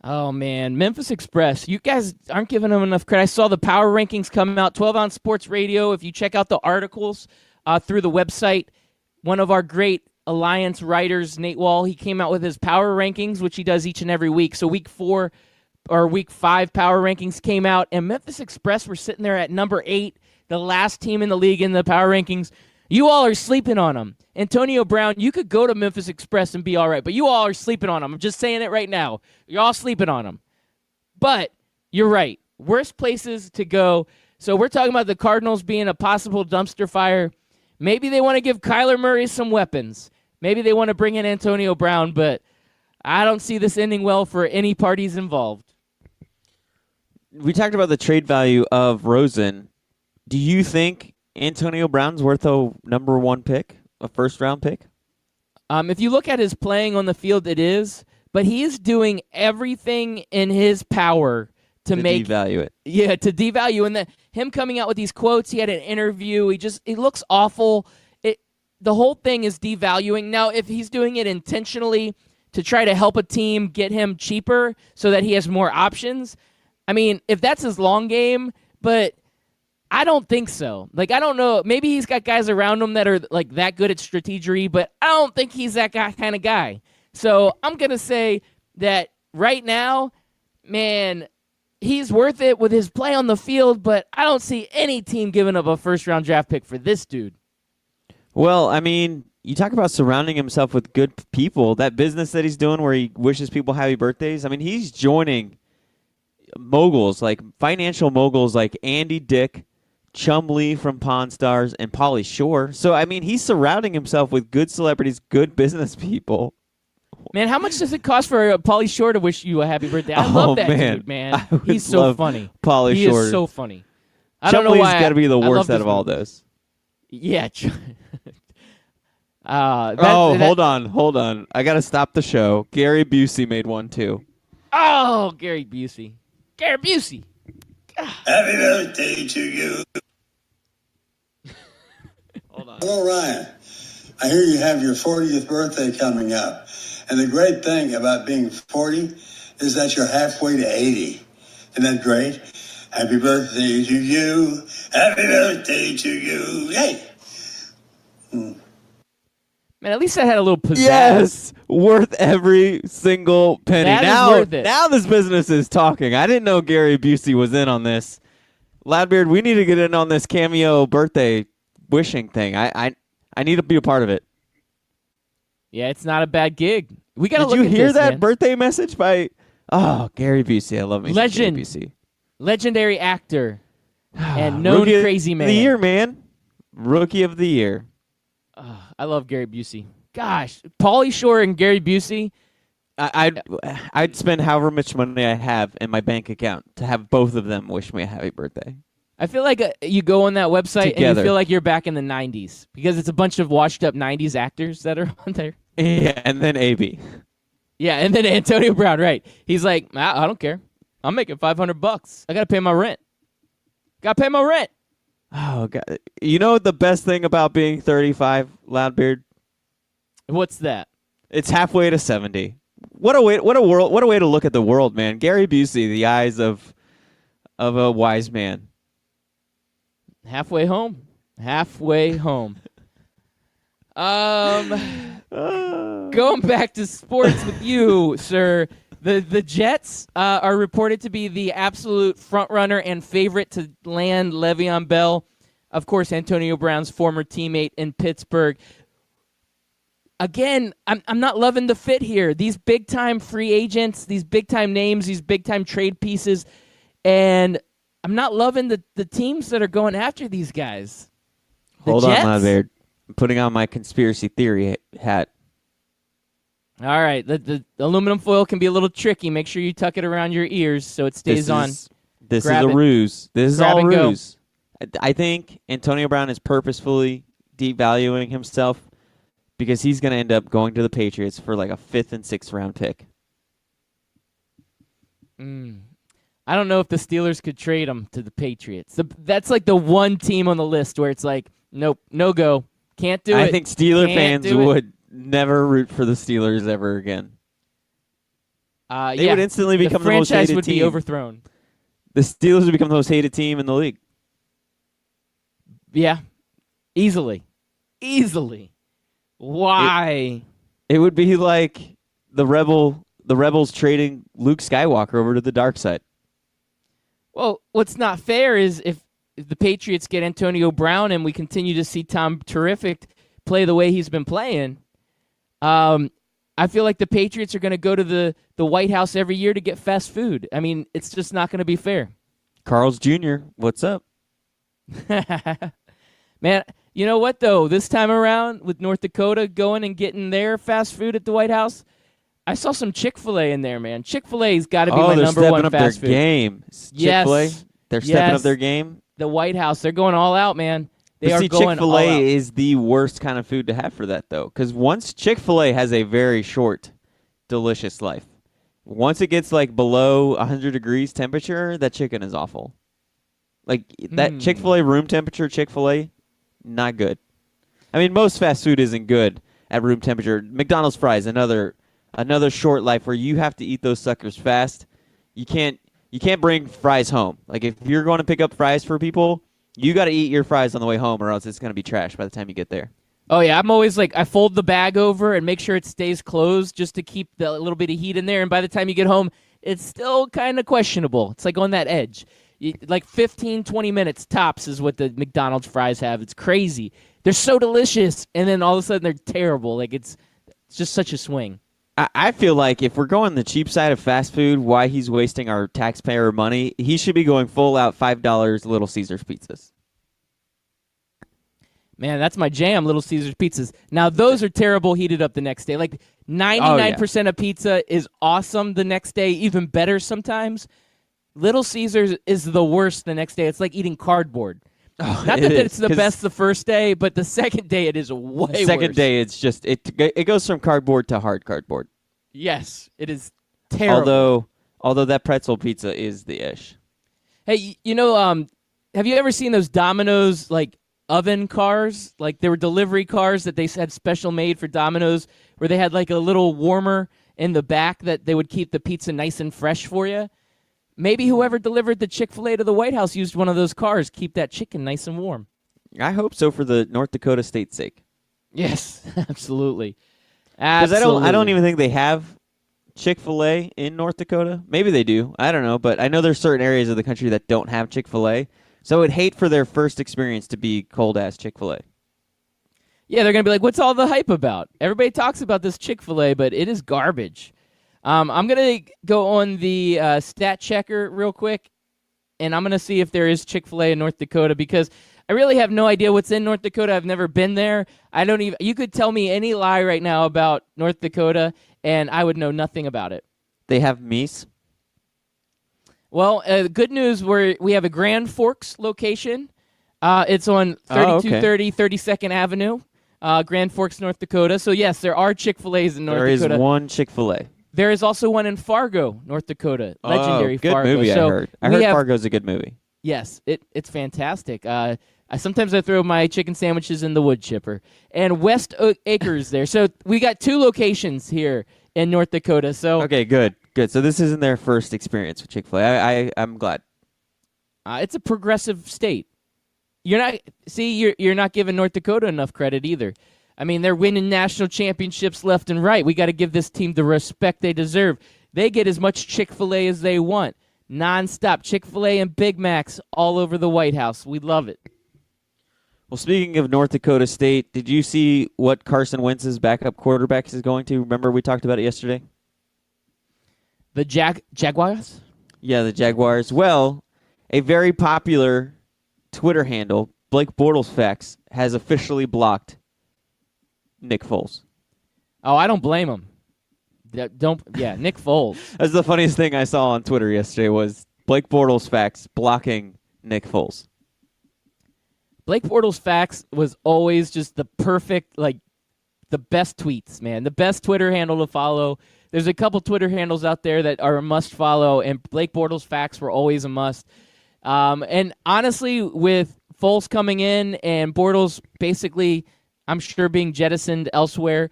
Oh, man. Memphis Express. You guys aren't giving them enough credit. I saw the power rankings come out, 12-ounce sports radio. If you check out the articles through the website, one of our great Alliance writers, Nate Wall, he came out with his power rankings, which he does each and every week. So week 5 power rankings came out, and Memphis Express were sitting there at number 8, the last team in the league in the power rankings. You all are sleeping on them. Antonio Brown, you could go to Memphis Express and be all right, but you all are sleeping on him. I'm just saying it right now. You're all sleeping on him. But you're right. Worst places to go. So we're talking about the Cardinals being a possible dumpster fire. Maybe they want to give Kyler Murray some weapons. Maybe they want to bring in Antonio Brown, but I don't see this ending well for any parties involved. We talked about the trade value of Rosen. Do you think Antonio Brown's worth a number 1 pick, a first-round pick? If you look at his playing on the field, it is. But he is doing everything in his power to make devalue it. Yeah, to devalue. And him coming out with these quotes, he had an interview. He looks awful. The whole thing is devaluing. Now, if he's doing it intentionally to try to help a team get him cheaper so that he has more options, I mean, if that's his long game, but I don't think so. Like, I don't know. Maybe he's got guys around him that are like that good at strategery, but I don't think he's that kind of guy. So I'm going to say that right now, man, he's worth it with his play on the field, but I don't see any team giving up a first-round draft pick for this dude. Well, I mean, you talk about surrounding himself with good people. That business that he's doing where he wishes people happy birthdays, I mean, he's joining moguls, like financial moguls like Andy Dick, Chum Lee from Pawn Stars, and Pauly Shore. So, I mean, he's surrounding himself with good celebrities, good business people. Man, how much does it cost for Pauly Shore to wish you a happy birthday? I love that dude, man. He's so funny. Pauly He Shore is so funny. I Chum don't know Lee's why. got to be the I worst love out this of all movie. those. Yeah. Hold on. I got to stop the show. Gary Busey made one, too. Oh, Gary Busey. Gary Busey. Happy birthday to you. Hold on. Hello, Ryan. I hear you have your 40th birthday coming up. And the great thing about being 40 is that you're halfway to 80. Isn't that great? Happy birthday to you. Happy birthday to you. Hey. Man, at least I had a little pizzazz. Yes, worth every single penny. That is now, worth it. Now this business is talking. I didn't know Gary Busey was in on this. Loudbeard, we need to get in on this cameo birthday wishing thing. I need to be a part of it. Yeah, it's not a bad gig. We got to Did look you at hear this, that man. birthday message by Gary Busey? I love me some Legend. Gary Busey. Legendary actor and known Rookie crazy of man. the year, man. Rookie of the year. I love Gary Busey. Gosh, Pauly Shore and Gary Busey. I'd spend however much money I have in my bank account to have both of them wish me a happy birthday. I feel like you go on that website and Together. you feel like you're back in the 90s because it's a bunch of washed up 90s actors that are on there. Yeah, and then AB. Yeah, and then Antonio Brown, right. He's like, I don't care. I'm making $500. I got to pay my rent. Got to pay my rent. Oh God! You know the best thing about being 35, Loudbeard? What's that? It's halfway to 70. What a way to look at the world, man. Gary Busey, the eyes of a wise man. Halfway home. Halfway home. Going back to sports with you, sir. The Jets are reported to be the absolute front runner and favorite to land Le'Veon Bell. Of course, Antonio Brown's former teammate in Pittsburgh. Again, I'm not loving the fit here. These big-time free agents, these big-time names, these big-time trade pieces, and I'm not loving the teams that are going after these guys. Hold on, Loudbeard. I'm putting on my conspiracy theory hat. All right, the aluminum foil can be a little tricky. Make sure you tuck it around your ears so it stays on. This is Grab a it. ruse. This is Grab all and go. ruse. I think Antonio Brown is purposefully devaluing himself because he's going to end up going to the Patriots for like a 5th and 6th round pick. I don't know if the Steelers could trade him to the Patriots. That's like the one team on the list where it's like, nope, no go. Can't do it. I think Steeler Can't fans do it. would never root for the Steelers ever again. They yeah, would instantly become the most franchise hated would team. be overthrown. The Steelers would become the most hated team in the league. Yeah, easily. Why? It would be like the rebels trading Luke Skywalker over to the dark side. Well, what's not fair is if the Patriots get Antonio Brown and we continue to see Tom Terrific play the way he's been playing, I feel like the Patriots are going to go to the White House every year to get fast food. I mean, it's just not going to be fair. Carl's Jr., what's up? Man, you know what, though? This time around with North Dakota going and getting their fast food at the White House, I saw some Chick-fil-A in there, man. Chick-fil-A's got to be my number one fast food. They're stepping up their game. Chick-fil-A, Yes. they're stepping up their game. The White House, they're going all out, man. They are going all out. Chick-fil-A is the worst kind of food to have for that, though, because once Chick-fil-A has a very short, delicious life. Once it gets like below 100 degrees temperature, that chicken is awful. Like that Chick-fil-A room temperature Chick-fil-A, not good. I mean, most fast food isn't good at room temperature. McDonald's fries, another short life where you have to eat those suckers fast. You can't bring fries home. Like if you're going to pick up fries for people, you got to eat your fries on the way home, or else it's going to be trash by the time you get there. Oh, yeah. I'm always like, I fold the bag over and make sure it stays closed just to keep the little bit of heat in there. And by the time you get home, it's still kind of questionable. It's like on that edge. Like 15, 20 minutes tops is what the McDonald's fries have. It's crazy. They're so delicious. And then all of a sudden they're terrible. Like it's just such a swing. I feel like if we're going the cheap side of fast food, why he's wasting our taxpayer money, he should be going full out $5 Little Caesars pizzas. Man, that's my jam, Little Caesars pizzas. Now, those are terrible heated up the next day. Like 99% of pizza is awesome the next day, even better sometimes. Little Caesars is the worst the next day. It's like eating cardboard. Not that it's the best the first day, but the second day it is way worse. Second day, it's just it goes from cardboard to hard cardboard. Yes, it is terrible. Although that pretzel pizza is the ish. Hey, have you ever seen those Domino's like oven cars? Like there were delivery cars that they had special made for Domino's, where they had like a little warmer in the back that they would keep the pizza nice and fresh for you. Maybe whoever delivered the Chick-fil-A to the White House used one of those cars. Keep that chicken nice and warm. I hope so for the North Dakota state's sake. Yes, absolutely. Because I don't even think they have Chick-fil-A in North Dakota. Maybe they do. I don't know. But I know there's certain areas of the country that don't have Chick-fil-A. So I would hate for their first experience to be cold-ass Chick-fil-A. Yeah, they're going to be like, what's all the hype about? Everybody talks about this Chick-fil-A, but it is garbage. I'm going to go on the stat checker real quick, and I'm going to see if there is Chick-fil-A in North Dakota, because I really have no idea what's in North Dakota. I've never been there. You could tell me any lie right now about North Dakota, and I would know nothing about it. They have Mies? Well, good news, we have a Grand Forks location. It's on 3230 32nd Avenue, Grand Forks, North Dakota. So, yes, there are Chick-fil-A's in North Dakota. There is one Chick-fil-A. There is also one in Fargo, North Dakota. Legendary good Fargo. Movie, I heard. I heard Fargo's a good movie. Yes, it's fantastic. Sometimes I throw my chicken sandwiches in the wood chipper. And West Acres there. So we got two locations here in North Dakota. So okay, good. So this isn't their first experience with Chick-fil-A. I'm glad. It's a progressive state. You're not giving North Dakota enough credit either. I mean, they're winning national championships left and right. We got to give this team the respect they deserve. They get as much Chick-fil-A as they want. Nonstop Chick-fil-A and Big Macs all over the White House. We love it. Well, speaking of North Dakota State, did you see what Carson Wentz's backup quarterback is going to? Remember we talked about it yesterday? The Jaguars? Yeah, the Jaguars. Well, a very popular Twitter handle, Blake Bortles Facts, has officially blocked Nick Foles. Oh, I don't blame him. Nick Foles. That's the funniest thing I saw on Twitter yesterday was Blake Bortles Facts blocking Nick Foles. Blake Bortles Facts was always just the perfect, the best tweets, man. The best Twitter handle to follow. There's a couple Twitter handles out there that are a must follow, and Blake Bortles Facts were always a must. And honestly, with Foles coming in and Bortles basically, I'm sure, being jettisoned elsewhere,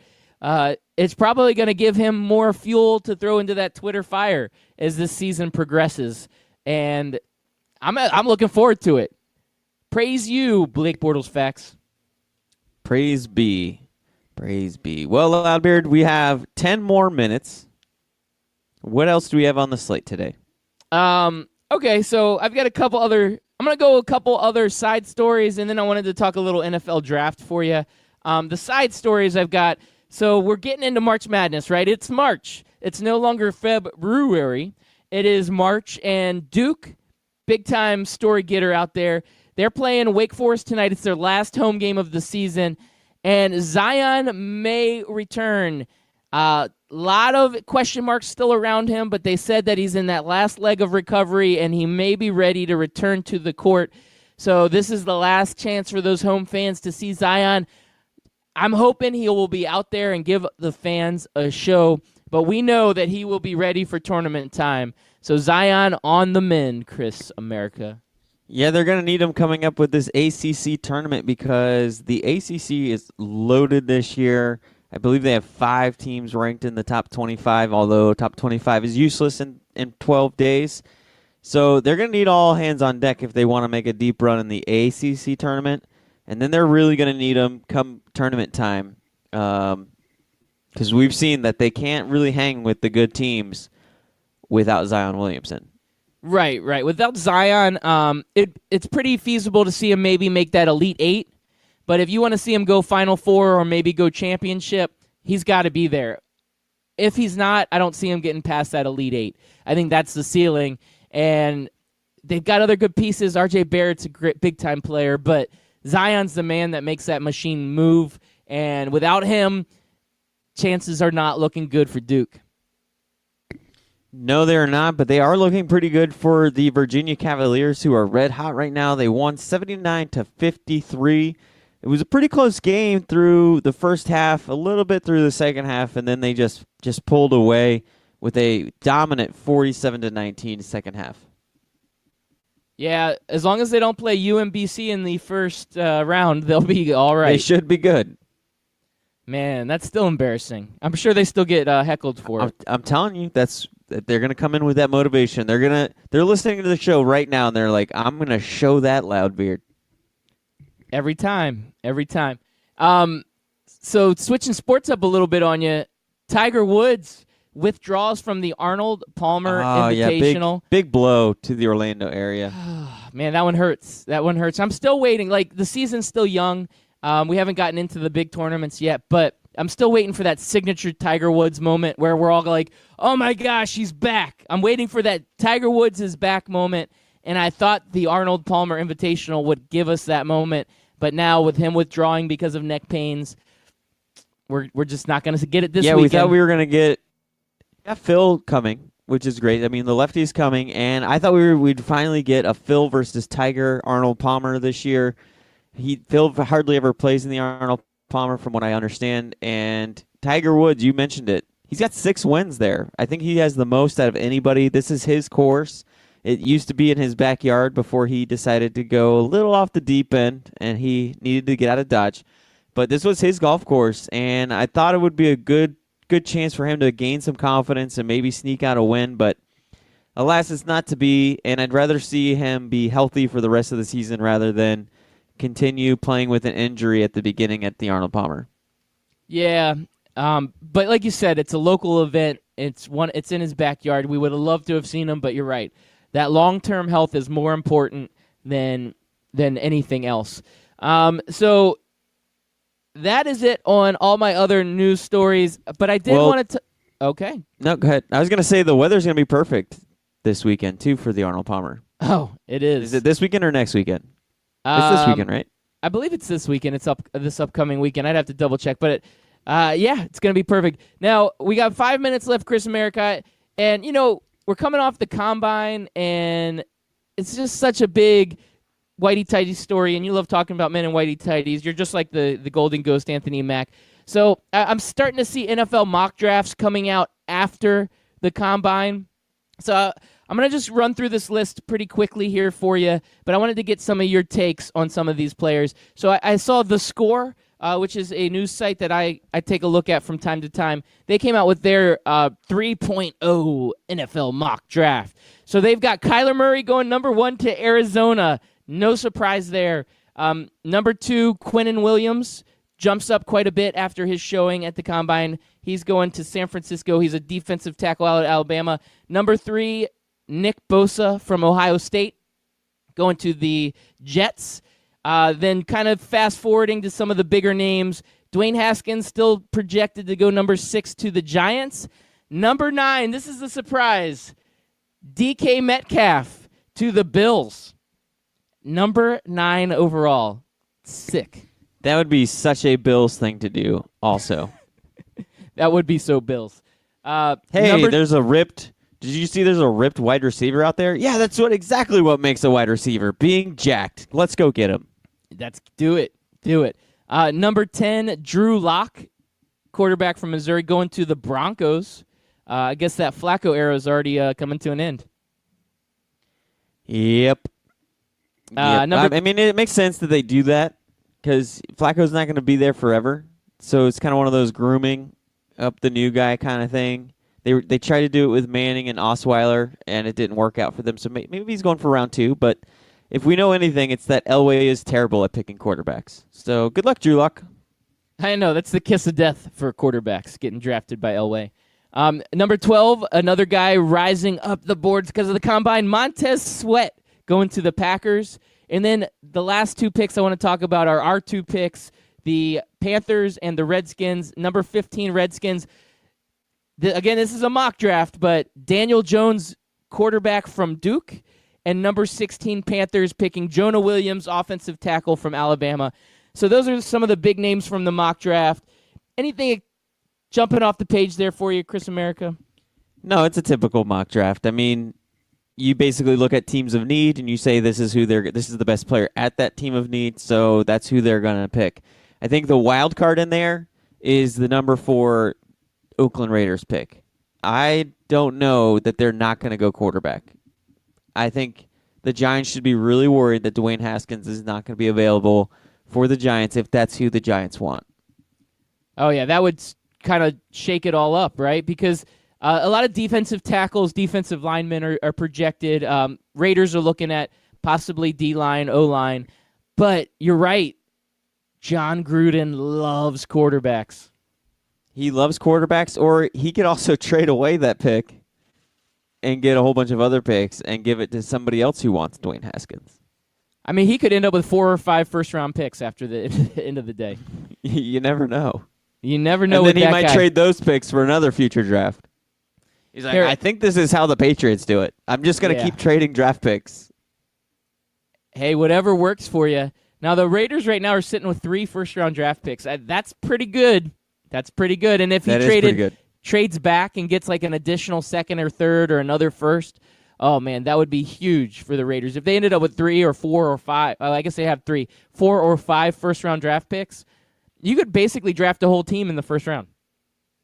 it's probably going to give him more fuel to throw into that Twitter fire as this season progresses. And I'm looking forward to it. Praise you, Blake Bortles Facts. Praise be. Praise be. Well, Loudbeard, we have 10 more minutes. What else do we have on the slate today? Okay, so I've got I'm going to go a couple other side stories, and then I wanted to talk a little NFL draft for you. The side stories I've got, so we're getting into March Madness, right? It's March. It's no longer February. It is March, and Duke, big-time story getter out there, they're playing Wake Forest tonight. It's their last home game of the season, and Zion may return. Lot of question marks still around him, but they said that he's in that last leg of recovery, and he may be ready to return to the court. So this is the last chance for those home fans to see Zion. I'm hoping he will be out there and give the fans a show, but we know that he will be ready for tournament time. So Zion on the mend, Chris America. Yeah, they're going to need him coming up with this ACC tournament because the ACC is loaded this year. I believe they have 5 teams ranked in the top 25, although top 25 is useless in 12 days. So they're going to need all hands on deck if they want to make a deep run in the ACC tournament. And then they're really going to need them come tournament time because we've seen that they can't really hang with the good teams without Zion Williamson. Right. Without Zion, it's pretty feasible to see him maybe make that Elite 8. But if you want to see him go Final Four or maybe go championship, he's got to be there. If he's not, I don't see him getting past that Elite 8. I think that's the ceiling. And they've got other good pieces. RJ Barrett's a great big-time player, but Zion's the man that makes that machine move. And without him, chances are not looking good for Duke. No, they're not, but they are looking pretty good for the Virginia Cavaliers, who are red hot right now. They won 79-53. It was a pretty close game through the first half, a little bit through the second half, and then they just pulled away with a dominant 47-19 second half. Yeah, as long as they don't play UMBC in the first round, they'll be all right. They should be good. Man, that's still embarrassing. I'm sure they still get heckled for it. I'm telling you, they're going to come in with that motivation. They're listening to the show right now, and they're like, I'm going to show that Loudbeard. Every time. So switching sports up a little bit on you, Tiger Woods withdraws from the Arnold Palmer Invitational. Yeah, big blow to the Orlando area. Man, that one hurts. I'm still waiting. Like, the season's still young. We haven't gotten into the big tournaments yet, but I'm still waiting for that signature Tiger Woods moment where we're all like, oh my gosh, he's back. I'm waiting for that Tiger Woods is back moment, and I thought the Arnold Palmer Invitational would give us that moment. But now with him withdrawing because of neck pains, we're just not going to get it this weekend. Yeah, we thought we were going to get Phil coming, which is great. I mean, the lefty's coming, and I thought we'd finally get a Phil versus Tiger Arnold Palmer this year. Phil hardly ever plays in the Arnold Palmer, from what I understand. And Tiger Woods, you mentioned it. He's got 6 wins there. I think he has the most out of anybody. This is his course. It used to be in his backyard before he decided to go a little off the deep end, and he needed to get out of Dodge. But this was his golf course, and I thought it would be a good chance for him to gain some confidence and maybe sneak out a win. But alas, it's not to be, and I'd rather see him be healthy for the rest of the season rather than continue playing with an injury at the beginning at the Arnold Palmer. Yeah, but like you said, it's a local event. It's in his backyard. We would have loved to have seen him, but you're right. That long-term health is more important than anything else. So that is it on all my other news stories. But I did want to. Okay. No, go ahead. I was going to say the weather's going to be perfect this weekend too for the Arnold Palmer. Oh, it is. Is it this weekend or next weekend? It's this weekend, right? I believe it's this weekend. It's this upcoming weekend. I'd have to double check, but yeah, it's going to be perfect. Now we got 5 minutes left, Chris America, and we're coming off the combine, and it's just such a big whitey-tighty story, and you love talking about men in whitey-tighties. You're just like the golden ghost, Anthony Mack. So I'm starting to see NFL mock drafts coming out after the combine. So I'm going to just run through this list pretty quickly here for you, but I wanted to get some of your takes on some of these players. So I saw The Score, which is a news site that I take a look at from time to time. They came out with their 3.0 NFL mock draft. So they've got Kyler Murray going number 1 to Arizona. No surprise there. Number 2, Quinnen Williams, jumps up quite a bit after his showing at the Combine. He's going to San Francisco. He's a defensive tackle out of Alabama. Number 3, Nick Bosa from Ohio State, going to the Jets. Then kind of fast-forwarding to some of the bigger names, Dwayne Haskins still projected to go number 6 to the Giants. Number 9, this is the surprise, DK Metcalf to the Bills. Number 9 overall. Sick. That would be such a Bills thing to do also. That would be so Bills. Hey, Did you see there's a ripped wide receiver out there? Yeah, that's exactly what makes a wide receiver, being jacked. Let's go get him. Do it. Number 10, Drew Lock, quarterback from Missouri, going to the Broncos. I guess that Flacco era is already coming to an end. Yep. I mean, it makes sense that they do that because Flacco's not going to be there forever. So it's kind of one of those grooming up the new guy kind of thing. They tried to do it with Manning and Osweiler, and it didn't work out for them. So maybe he's going for round 2. But if we know anything, it's that Elway is terrible at picking quarterbacks. So good luck, Drew Lock. I know. That's the kiss of death for quarterbacks, getting drafted by Elway. Number 12, another guy rising up the boards because of the Combine, Montez Sweat, going to the Packers. And then the last 2 picks I want to talk about are our 2 picks, the Panthers and the Redskins. Number 15, Redskins. Again, this is a mock draft, but Daniel Jones, quarterback from Duke, and number 16, Panthers, picking Jonah Williams, offensive tackle from Alabama. So those are some of the big names from the mock draft. Anything jumping off the page there for you, Chris America? No, it's a typical mock draft. I mean, you basically look at teams of need and you say this is the best player at that team of need, so that's who they're going to pick. I think the wild card in there is the number 4 Oakland Raiders pick. I don't know that they're not going to go quarterback. I think the Giants should be really worried that Dwayne Haskins is not going to be available for the Giants if that's who the Giants want. Oh, yeah, that would kind of shake it all up, right? Because a lot of defensive tackles, defensive linemen are projected. Raiders are looking at possibly D-line, O-line. But you're right. John Gruden loves quarterbacks. He loves quarterbacks, or he could also trade away that pick and get a whole bunch of other picks and give it to somebody else who wants Dwayne Haskins. I mean, he could end up with 4 or 5 first-round picks after the end of the day. You never know. You never know. And then he might guy. trade those picks for another future draft. He's like, I think this is how the Patriots do it. I'm just going to keep trading draft picks. Hey, whatever works for you. Now, the Raiders right now are sitting with 3 first-round draft picks. That's pretty good. That's pretty good. And if he trades back and gets like an additional second or third or another first, oh, man, that would be huge for the Raiders. If they ended up with 3 or 4 or 5, I guess they have 3, 4 or 5 first-round draft picks, you could basically draft a whole team in the first round.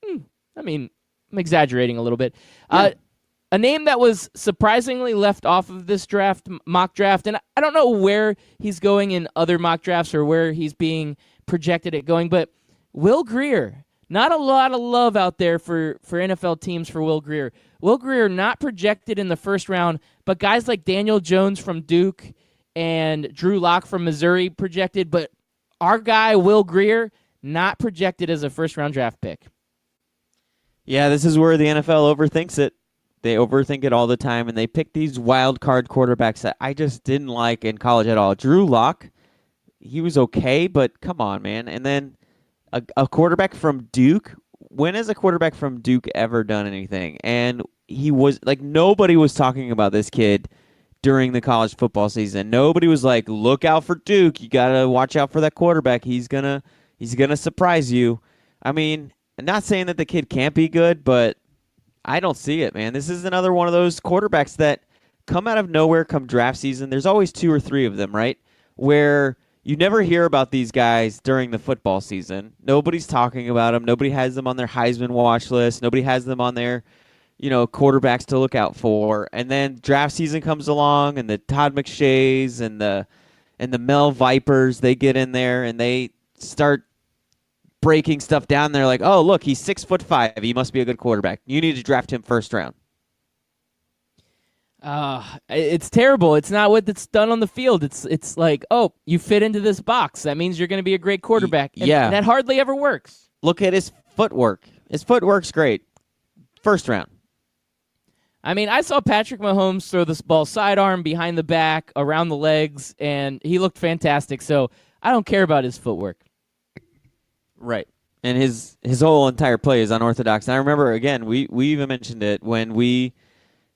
I mean, I'm exaggerating a little bit. Yeah. A name that was surprisingly left off of this mock draft, and I don't know where he's going in other mock drafts or where he's being projected at going, but Will Grier. Not a lot of love out there for NFL teams for Will Grier. Will Grier not projected in the first round, but guys like Daniel Jones from Duke and Drew Lock from Missouri projected, but our guy, Will Grier, not projected as a first-round draft pick. Yeah, this is where the NFL overthinks it. They overthink it all the time, and they pick these wild card quarterbacks that I just didn't like in college at all. Drew Lock, he was okay, but come on, man. And then a quarterback from Duke. When has a quarterback from Duke ever done anything? And he was like, nobody was talking about this kid during the college football season. Nobody was like, look out for Duke. You got to watch out for that quarterback. He's gonna surprise you. I mean, I'm not saying that the kid can't be good, but I don't see it, man. This is another one of those quarterbacks that come out of nowhere come draft season. There's always 2 or 3 of them, right? Where you never hear about these guys during the football season. Nobody's talking about them. Nobody has them on their Heisman watch list. Nobody has them on their, quarterbacks to look out for. And then draft season comes along, and the Todd McShays and the Mel Vipers, they get in there and they start breaking stuff down. They're like, oh, look, he's 6'5". He must be a good quarterback. You need to draft him first round. It's terrible. It's not what it's done on the field. It's like, oh, you fit into this box. That means you're going to be a great quarterback. And yeah. that hardly ever works. Look at his footwork. His footwork's great. First round. I mean, I saw Patrick Mahomes throw this ball sidearm, behind the back, around the legs, and he looked fantastic. So I don't care about his footwork. Right. And his whole entire play is unorthodox. And I remember, again, we even mentioned it when we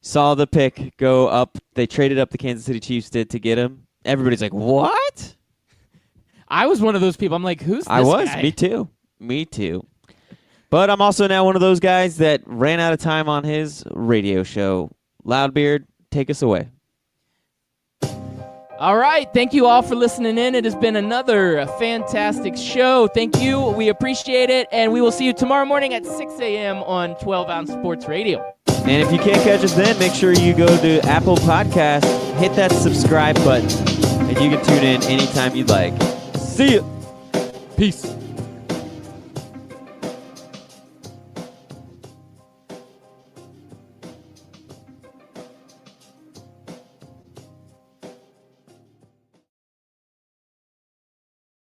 saw the pick go up. They traded up, the Kansas City Chiefs did, to get him. Everybody's like, what? I was one of those people. I'm like, who's this guy? Me too. But I'm also now one of those guys that ran out of time on his radio show. Loudbeard, take us away. All right. Thank you all for listening in. It has been another fantastic show. Thank you. We appreciate it. And we will see you tomorrow morning at 6 a.m. on 12 Ounce Sports Radio. And if you can't catch us then, make sure you go to Apple Podcasts, hit that subscribe button, and you can tune in anytime you'd like. See you. Peace.